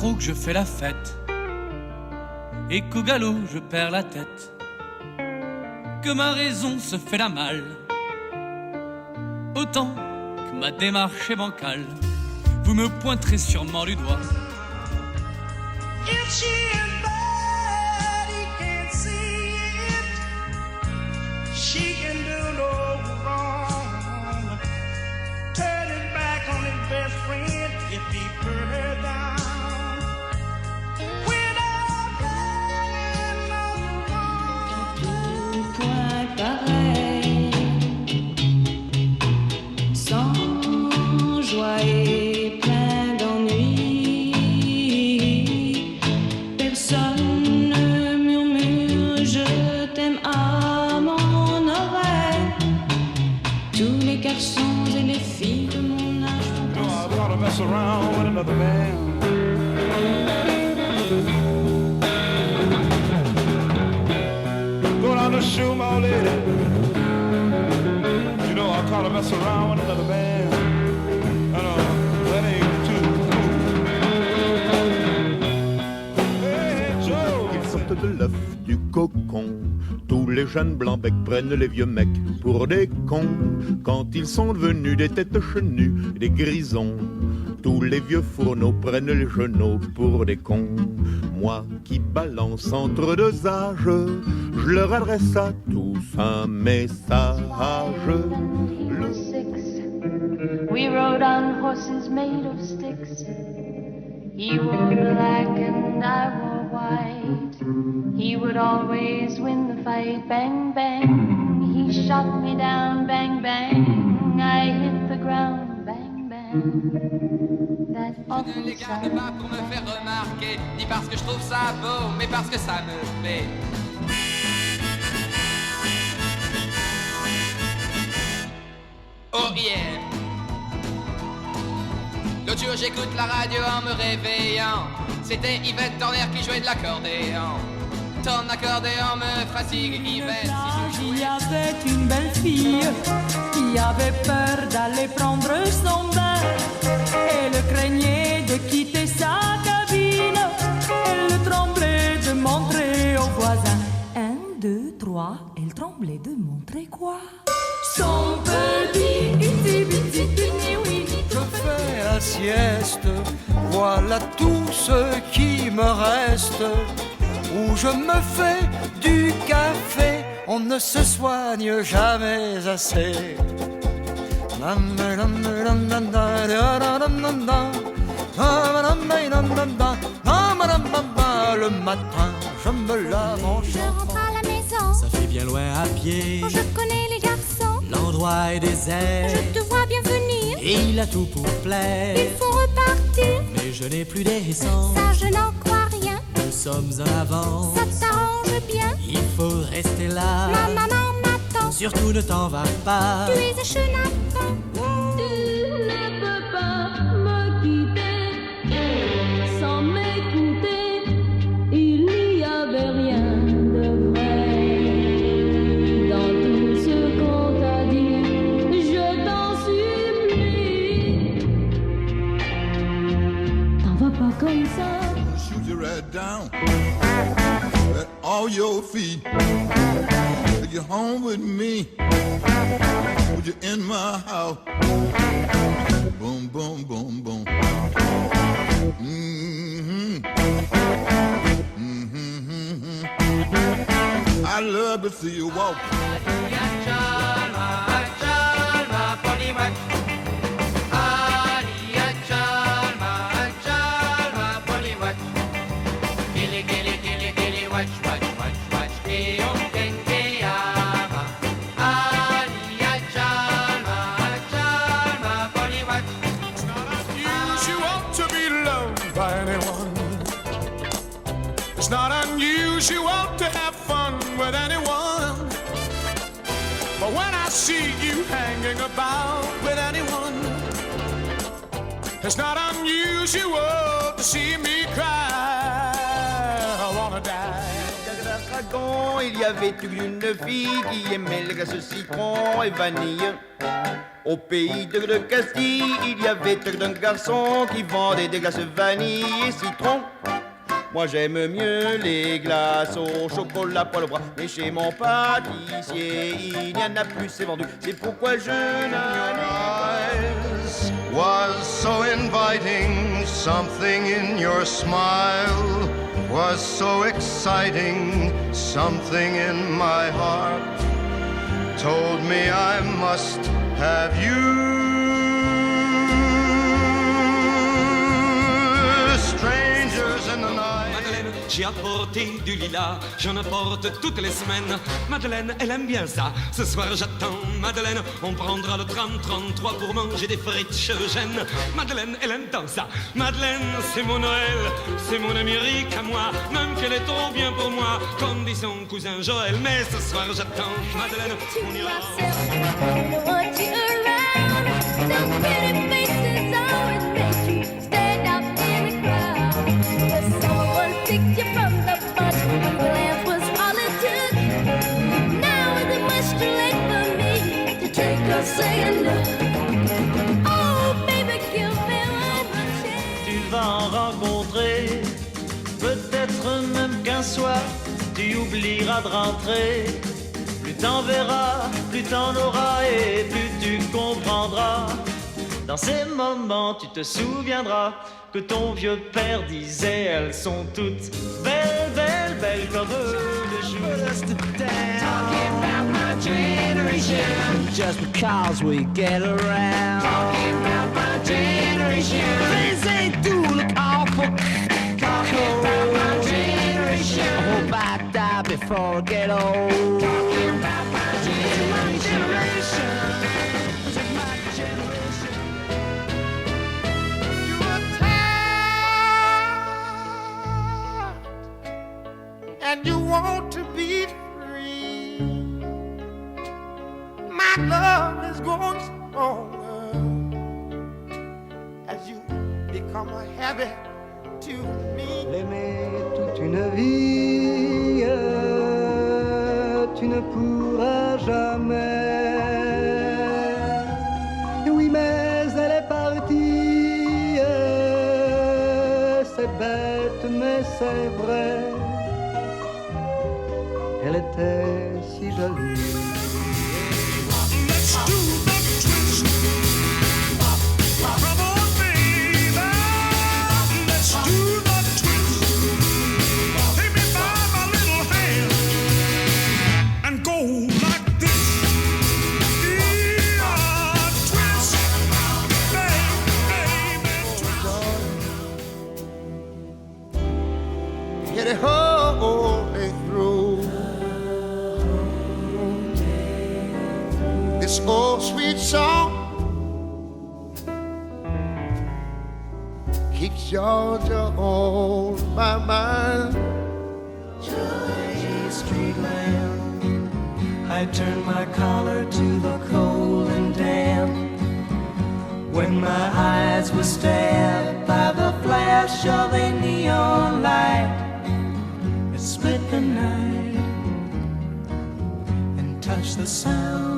trop que je fais la fête et qu'au galop je perds la tête, que ma raison se fait la malle, autant que ma démarche est bancale. Vous me pointerez sûrement du doigt. If she is bad, he can't see it. She can do no wrong. Turn his back on his best friend if he put her down. Without lying on the wrong. Point pareil, sans joie et plein d'ennui. Personne ne murmure je t'aime à mon oreille. Tous les garçons et les filles de mon âge I wanna mess around with another man. Go down to shoot my old lady. You know I call her mess around with another man. I know that ain't too cool. Hey Joe. Ils sortent de l'œuf du cocon. Tous les jeunes blancs-becs prennent les vieux mecs pour des cons. Quand ils sont devenus des têtes chenues, des grisons, tous les vieux fourneaux prennent les genoux pour des cons. Moi qui balance entre deux âges, je leur adresse à tous un message. We rode on horses made of sticks. He wore black and I wore white. He would always win the fight. Bang, bang. He shot me down. Bang, bang. I hit the ground. Bang, bang. That Je ne awful les garde sight. pas pour me faire remarquer, ni parce que je trouve ça beau, mais parce que ça me plaît. Oh yeah. L'autre jour j'écoute la radio en me réveillant. C'était Yvette Torner qui jouait de l'accordéon. Ton accordéon me fatigue, Yvette. Il y avait une belle fille qui avait peur d'aller prendre son bain. Elle craignait de quitter sa cabine. Elle tremblait de montrer aux voisins. 1, 2, 3, elle tremblait de montrer quoi? Son petit itsy-bitsy tini-oui. Je fais la sieste, voilà tout ce qui me reste. Où je me fais du café, on ne se soigne jamais assez. Le matin, je me lave en Je rentre à la maison, Ça fait bien loin à pied, je connais les garçons. l'endroit est désert Je te vois bien venir, et il a tout pour plaire. il faut repartir. Mais je n'ai plus d'essence, Ça je n'en crois rien, nous sommes en avance. ça t'arrange bien. Il faut rester là, Ma maman m'attend, surtout ne t'en va pas. tu es un chenapan. Tu ne peux pas me quitter sans m'écouter. Il n'y avait rien de vrai dans tout ce qu'on t'a dit. Je t'en supplie, t'en vas pas comme ça. Shoot you right down at all your feet. Take you home with me. Put you in my house. Boom, boom, boom, boom. Mm-hmm. Mm-hmm, mm-hmm. I love to see you walk. It's not unusual to have fun with anyone. But when I see you hanging about with anyone, it's not unusual to see me cry. I wanna die. wagon, il y avait une fille qui aimait les glaces citron et vanille. Au pays de Castille, il y avait un garçon qui vendait des glaces vanille et citron. Moi j'aime mieux les glaces au chocolat poil au bras. Mais chez mon pâtissier, il n'y en a plus, c'est vendu. C'est pourquoi je n'en was so inviting, something in your smile was so exciting, something in my heart told me I must have you. Strangers in the night. Madeleine, j'ai apporté du lilas, j'en apporte toutes les semaines. Madeleine, elle aime bien ça. Ce soir j'attends Madeleine, on prendra le tram 33 pour manger des frites chez Eugène. Madeleine, elle aime tant ça. Madeleine, c'est mon Noël, c'est mon Amérique à moi. Même qu'elle est trop bien pour moi, comme dit son cousin Joël. Mais ce soir j'attends Madeleine, on ira. Tu vas en rencontrer, peut-être même qu'un soir tu oublieras de rentrer. Plus t'en verras, plus t'en auras et plus tu comprendras. Dans ces moments tu te souviendras que ton vieux père disait elles sont toutes belles, belles, belles comme le jour. Talking about my generation, just because we get around. Talking about my generation, things they do look awful. Talking about my generation, I hope I die before I get old. Talking about my generation. And you want to be free. My love is growing stronger as you become a habit to me. L'aimer toute une vie, tu ne pourras jamais. Oui, mais elle est partie, c'est bête, mais c'est vrai. Elle était si jolie. Let's do the twist. Come on, baby. Let's do the twist. Take me by my little hand and go like this. Yeah, twist, baby, twist. Get it whole through. This old sweet song keeps Georgia on my mind. Georgia street lamp, I turned my collar to the cold and damp. When my eyes were stabbed by the flash of a neon light, it split the night and touched the sound.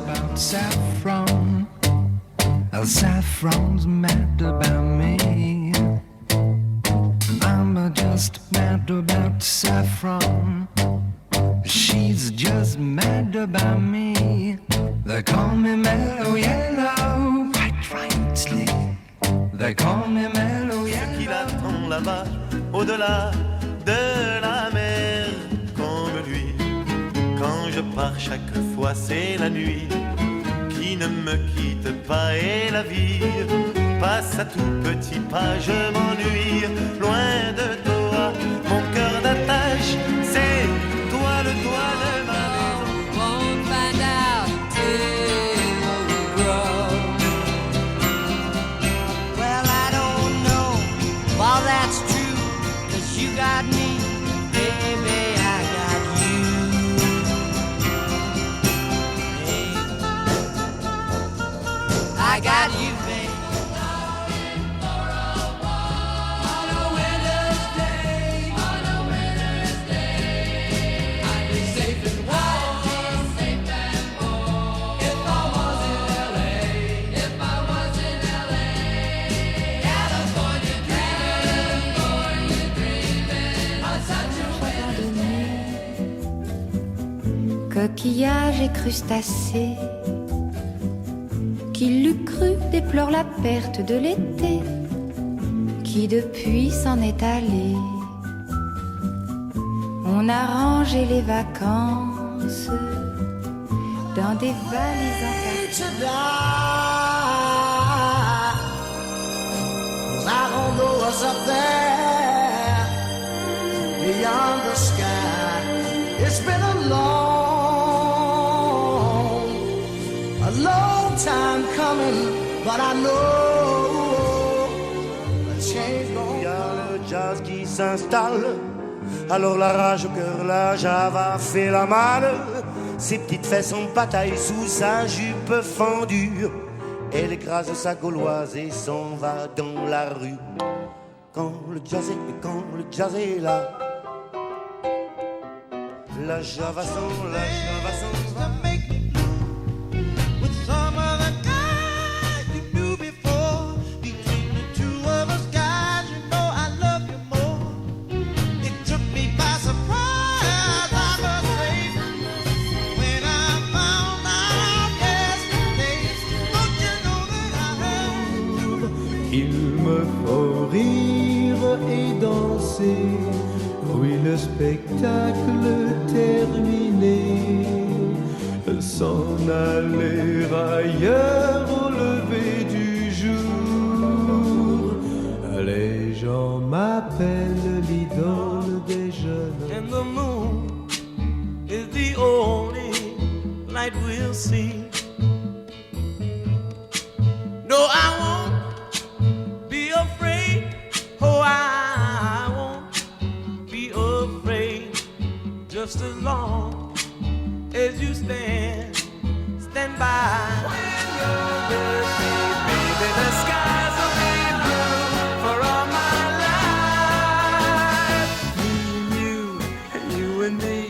About saffron, saffron's mad about me. I'm just mad about saffron. She's just mad about me. They call me Mellow Yellow, quite rightly. They call me Mellow Yellow. Ce qu'il attend là-bas, au-delà de la mer, comme lui. Quand je pars chaque fois c'est la nuit qui ne me quitte pas et la vie passe à tout petit pas, je m'ennuie loin de toi, mon cœur d'attache, c'est toi le toit de ma maison. Won't find out till we grow. Well, I don't know if that's true, 'cause you got me, baby, I got you. I got you, baby. On a winter's day, coquillages et crustacés. Qui l'eût cru déplore la perte de l'été, qui depuis s'en est allé. On a rangé les vacances dans des valises en carton. I don't know what's up there beyond the sky. It's been a long time coming, but I know a change gon' come. Il y a le jazz qui s'installe, alors la rage au cœur, la java fait la malle. Ses petites fesses en bataille sous sa jupe fendue. Elle écrase sa gauloise et s'en va dans la rue. Quand le jazz est là, la java s'en va. With some of the guys you knew before, between the two of us guys, you know I love you more. It took me by surprise, I must say, when I found out yesterday. Don't you know that I have? Il me faut rire et danser, oui le spectacle terminé, s'en aller ailleurs au lever du jour. Les gens m'appellent l'idole des jeunes. And the moon is the only light we'll see. No, I won't be afraid. Oh, I won't be afraid. Just as long as you stand by. When you're with me, baby, the skies will be blue for all my life. You and me,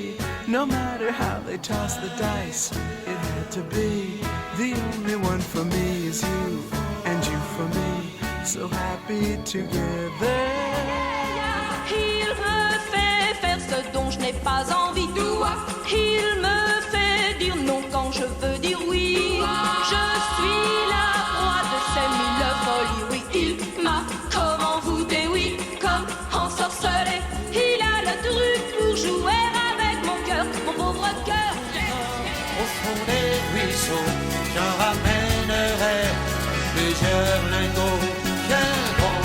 no matter how they toss the dice, it had to be. The only one for me is you, and you for me, so happy together. Il me fait faire ce dont je n'ai pas envie. Il me fait dire non quand je veux dire oui. Je suis la proie de ces mille folies. Oui, il m'a comme envoûté, oui, comme ensorcelé. Il a le truc pour jouer avec mon cœur, mon pauvre cœur. Au fond des ruisseaux, j'en ramènerai plusieurs lingots. Tiens bon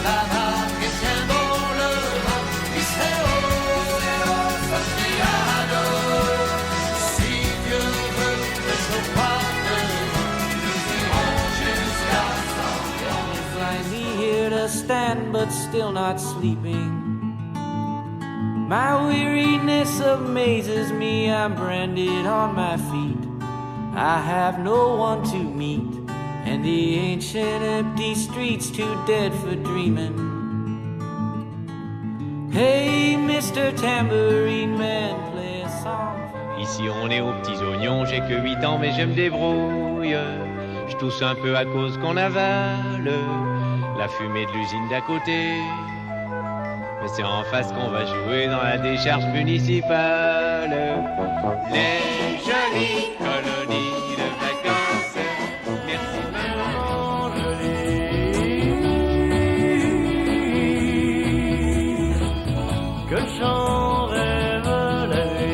la vague et tiens bon le vent. Sofiano, si Dieu veut que je parte, nous irons jusqu'à San. You find me here to stand but still not sleeping. My weariness amazes me, I'm branded on my feet. I have no one to meet, and the ancient empty streets too dead for dreaming. Hey, Mr. Tambourine Man, play a song. Ici on est aux petits oignons, j'ai que 8 ans mais je me débrouille. Je tousse un peu à cause qu'on avale la fumée de l'usine d'à côté. Mais c'est en face qu'on va jouer dans la décharge municipale. Les jolies colonies de vacances. Merci maman jolie, que j'en rêve la vie.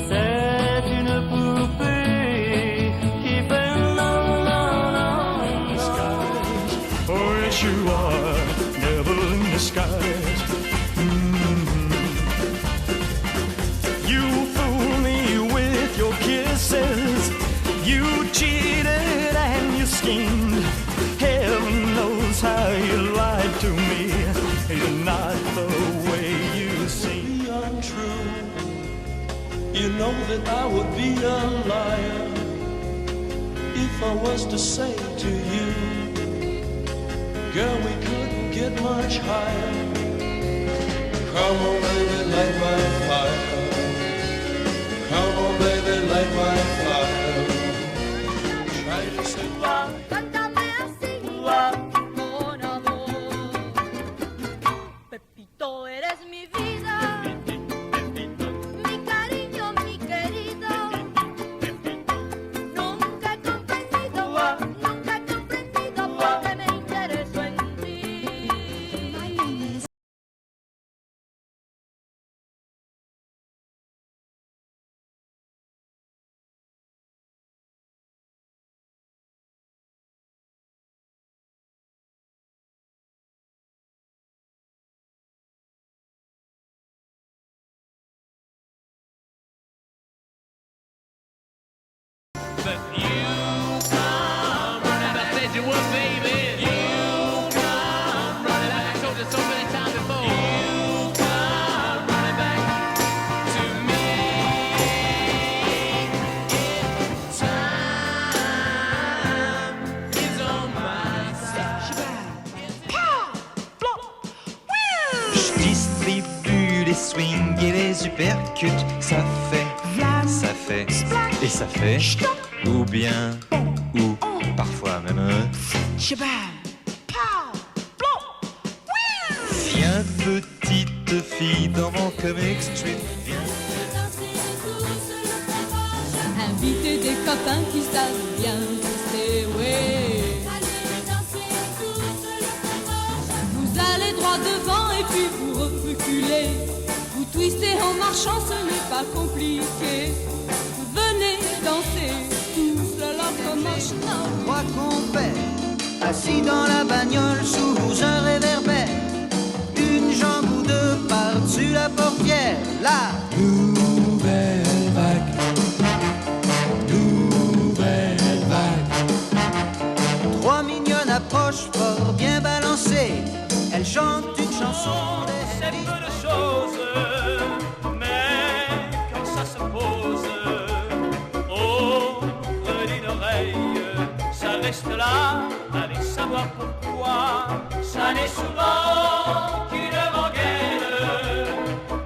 C'est une poupée qui fait la la la la. Oh, yes, you are, devil in disguise. You fool me with your kisses. You cheated and you schemed. Heaven knows how you lied to me. You're not the way you seem. Be untrue. You know that I would be a liar if I was to say to you, girl, we couldn't get much higher. Come on, baby, light my fire. Come on, baby, light my fire. Try to say love. Mon amor, Pepito, eres mi vida. swing et les uppercuts, ça fait, et ça fait, ou bien, ou parfois même. Viens petite fille dans mon comic strip. Invitez des copains qui savent bien twister, ouais. Vous allez droit devant et puis vous reculez. Vous twistez en marchant, ce n'est pas compliqué. Venez danser tous le locomotion. Quoi qu'on fait, assis dans la bagnole sous un réverbère, une jambe ou deux par-dessus la portière, la Nouvelle vague. Nouvelle vague. Trois mignonnes approchent fort bien balancées. Elles chantent une chanson. C'est peu de choses, mais quand ça se pose au creux d'une oreille, ça reste là. Allez savoir pourquoi. Ça n'est souvent qu'une rengaine,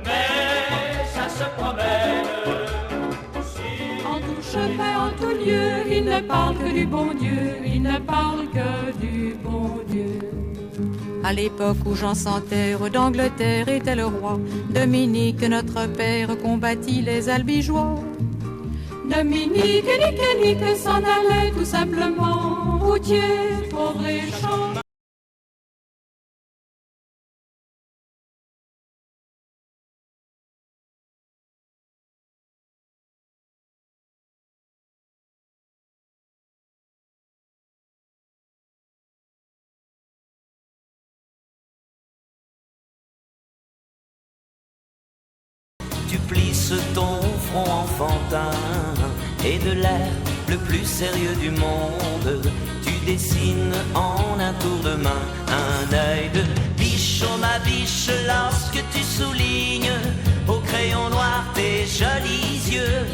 mais ça se promène. En tout chemin, en tout lieu, il ne parle que du bon Dieu, il ne parle que du bon Dieu. À l'époque où Jean sans terre d'Angleterre était le roi, Dominique, notre père, combattit les albigeois. Dominique, nique, s'en allait tout simplement, routier, pauvre et champ. Tu plisses ton front enfantin et de l'air le plus sérieux du monde, tu dessines en un tour de main un œil de biche, oh ma biche, lorsque tu soulignes au crayon noir tes jolis yeux.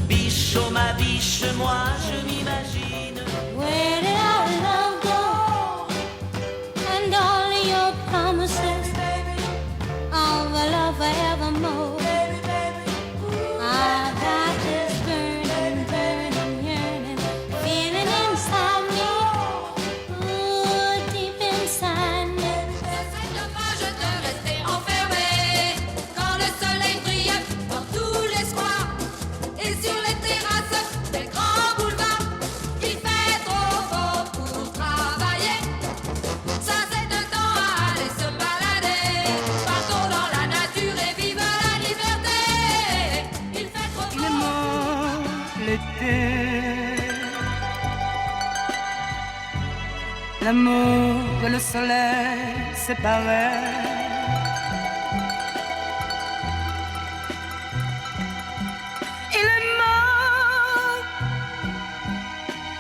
Biche, oh ma biche, moi je m'imagine. Where did our love go? And all your promises of a love forevermore. I got this burning, burning, yearning feeling inside me, ooh, deep inside me. C'est dommage de rester enfermé quand le soleil brille dans tous les squares et sur les terrasses des grands boulevards. Il fait trop beau pour travailler. Ça c'est de temps à aller se balader. Partons dans la nature et vive la liberté. Il fait trop beau. L'amour et le soleil séparés.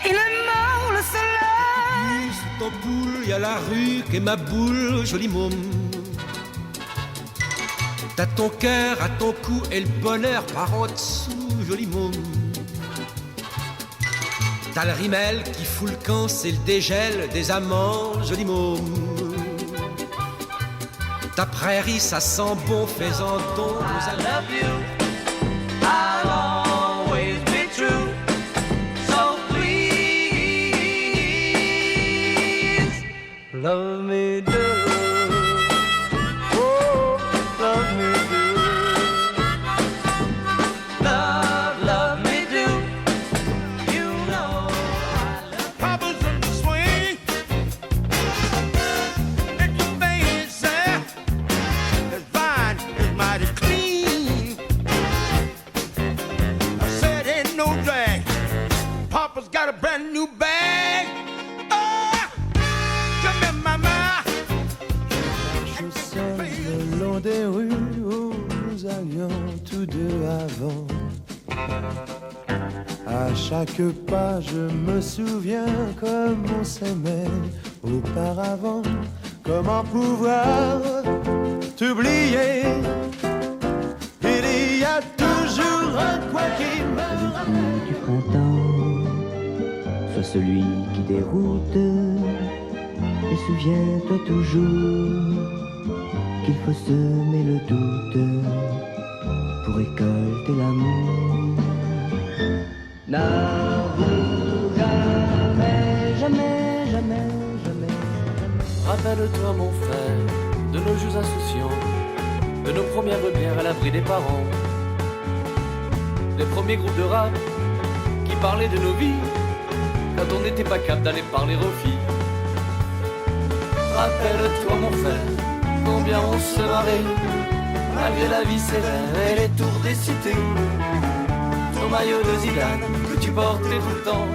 Il est mort le soleil. Sous ton poule, y a la rue qu'est ma boule, joli môme. T'as ton cœur à ton cou et le bonheur par en dessous, joli môme. T'as le rimel qui fout le camp, c'est le dégel des amants, joli môme. Ta prairie, ça sent bon, fais-en don. I love you, I'll always be true. So please, love me do. Oh, love me do. Love me do. You know Papa's in the swing. Make your face his vine is mighty clean. I said ain't no drag. Papa's got a brand new bag. Oh, come here, mama. Je sors le long des rues où nous allions tous deux avant. À chaque pas, je me souviens comme on s'aimait auparavant. Comment pouvoir t'oublier? Il y a toujours un coin qui me ramène. Du printemps, sois celui qui déroute. Et souviens-toi toujours qu'il faut semer le doute pour récolter l'amour. N'avoue jamais, jamais, jamais, jamais. Rappelle-toi mon frère, de nos jeux insouciants, de nos premières bières à l'abri des parents, des premiers groupes de rap qui parlaient de nos vies, quand on n'était pas capable d'aller parler aux filles. Rappelle-toi mon frère, combien on se marrait, malgré la vie sévère et les tours des cités. Ton maillot de Zidane que tu portais tout le temps,